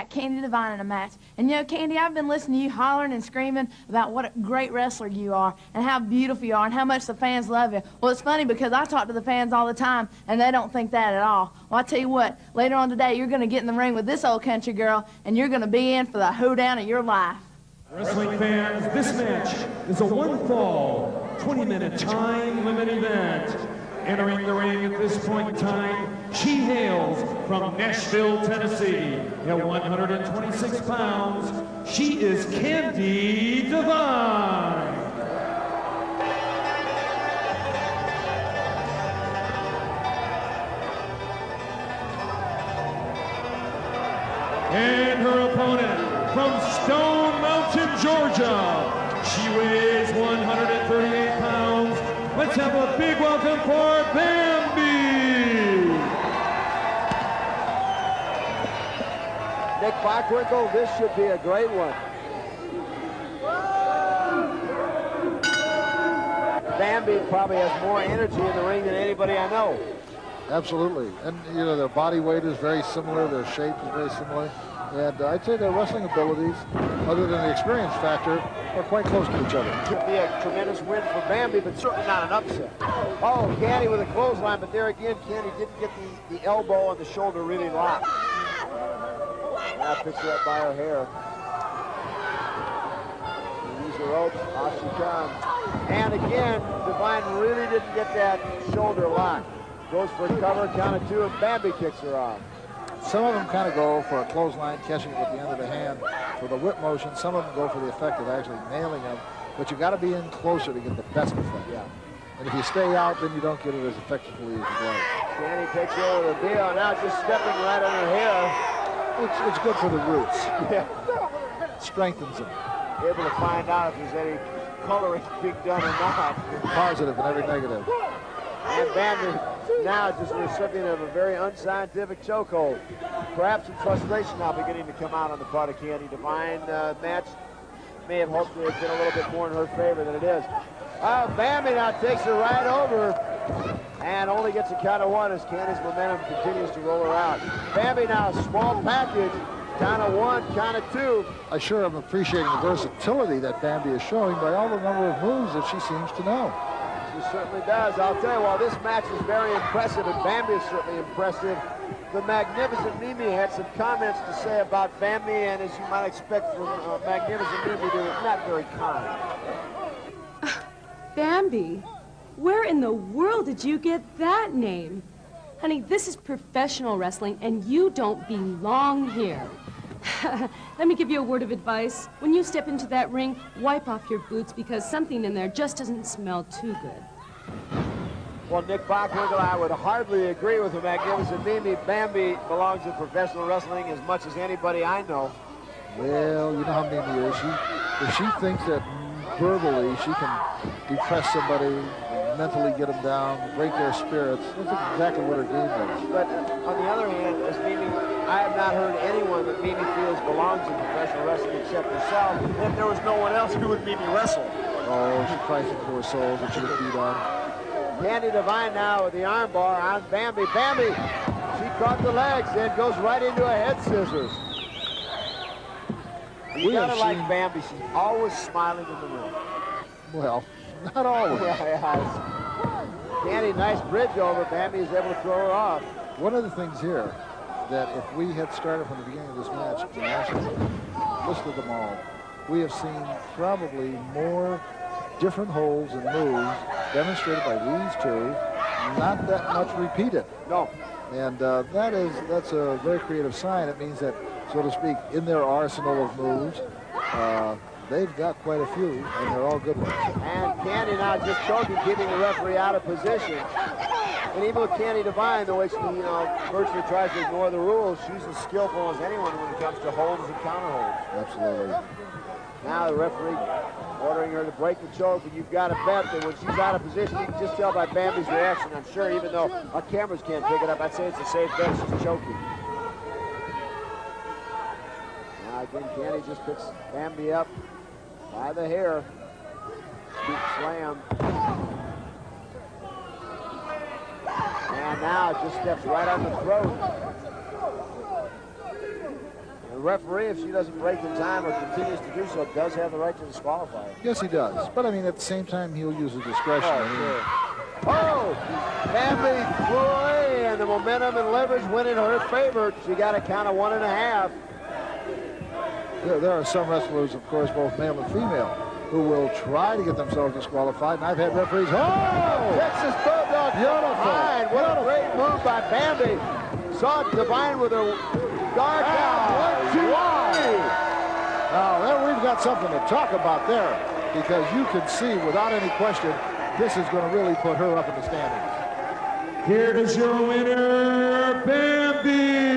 Candi Devine in a match. And you know, Candi, I've been listening to you hollering and screaming about what a great wrestler you are and how beautiful you are and how much the fans love you. Well, it's funny because I talk to the fans all the time and they don't think that at all. Well, I tell you what, later on today you're going to get in the ring with this old country girl and you're going to be in for the hoedown of your life. Wrestling fans, this match is a one-fall, 20-minute time-limit event. Entering the ring at this point in time, she hails from Nashville, Tennessee. At 126 pounds, she is Candi Devine. And her opponent from Stone Mountain, Georgia. She weighs 138 pounds. Let's have a big welcome for Bambi. Nick Bockwinkel, this should be a great one. Bambi probably has more energy in the ring than anybody I know. Absolutely. And, you know, their body weight is very similar. Their shape is very similar. And I'd say their wrestling abilities, other than the experience factor, are quite close to each other. Could be a tremendous win for Bambi, but certainly not an upset. Oh, Candi with a clothesline, but there again, Candi didn't get the elbow and the shoulder really locked. Now picks her up by her hair. Use the ropes, off she comes. And again, Devine really didn't get that shoulder locked. Goes for a cover, count of two, and Bambi kicks her off. Some of them kind of go for a clothesline, catching it with the end of the hand for the whip motion. Some of them go for the effect of actually nailing them. But you've got to be in closer to get the best effect. Yeah. And if you stay out, then you don't get it as effectively as you'd like. Candi takes over the deal, now just stepping right on her hair. It's good for the roots. Yeah. Strengthens them. Able to find out if there's any coloring being done or not. Positive and every negative. And Bambi now just the recipient of a very unscientific chokehold. Perhaps some frustration now beginning to come out on the part of Candi Devine. Match may have hoped to have been a little bit more in her favor than it is. Bambi now takes her right over and only gets a count of one as Candi's momentum continues to roll her out. Bambi now, small package, count of one, count of two. I sure am appreciating the versatility that Bambi is showing by all the number of moves that she seems to know. She certainly does. I'll tell you, while this match is very impressive and Bambi is certainly impressive, the Magnificent Mimi had some comments to say about Bambi, and as you might expect from Magnificent Mimi, they were not very kind. Bambi? Where in the world did you get that name? Honey, this is professional wrestling, and you don't belong here. Let me give you a word of advice. When you step into that ring, wipe off your boots because something in there just doesn't smell too good. Well, Nick Bockwinkel, I would hardly agree with the Magnificent Mimi. Bambi belongs in professional wrestling as much as anybody I know. Well, you know how Mimi is. If she thinks that verbally she can depress somebody, mentally get them down, break their spirits, that's exactly what her game is. But on the other hand, as Mimi, I have not heard anyone that Mimi feels belongs in professional wrestling except herself. If there was no one else, who would Mimi wrestle? Oh, she cries for her soul that she would beat on. Candi Devine now with the arm bar on Bambi. Bambi, she caught the legs and goes right into a head scissors. You gotta like Bambi. She's always smiling in the room. Well, not always. Candi, nice bridge over. Bambi is able to throw her off. One of the things here that if we had started from the beginning of this match, listed them all, we have seen probably more different holds and moves demonstrated by these two, not that much repeated. No. And that's a very creative sign. It means that, so to speak, in their arsenal of moves, they've got quite a few, and they're all good ones. And Candi now just choking, keeping the referee out of position. And even with Candi Devine, the way she, virtually tries to ignore the rules, she's as skillful as anyone when it comes to holds and counter holds. Absolutely. Now the referee ordering her to break the choke, and you've got to bet that when she's out of position, you can just tell by Bambi's reaction. I'm sure even though our cameras can't pick it up, I'd say it's a safe bet she's choking. Now again, Candi just picks Bambi up by the hair. Deep slam. And now just steps right on the throat. The referee, if she doesn't break the time or continues to do so, does have the right to disqualify her. Yes, he does. But, I mean, at the same time, he'll use his discretion. Oh, Bambi flew away, and the momentum and leverage went in her favor. She got a count of 1.5. There are some wrestlers, of course, both male and female, who will try to get themselves disqualified, and I've had referees, Texas Bulldog, beautiful. What a great move by Bambi. Saw Devine with her guard down. 1, 2, 3. Now, there we've got something to talk about there, because you can see, without any question, this is going to really put her up in the standings. Here is your winner, Bambi.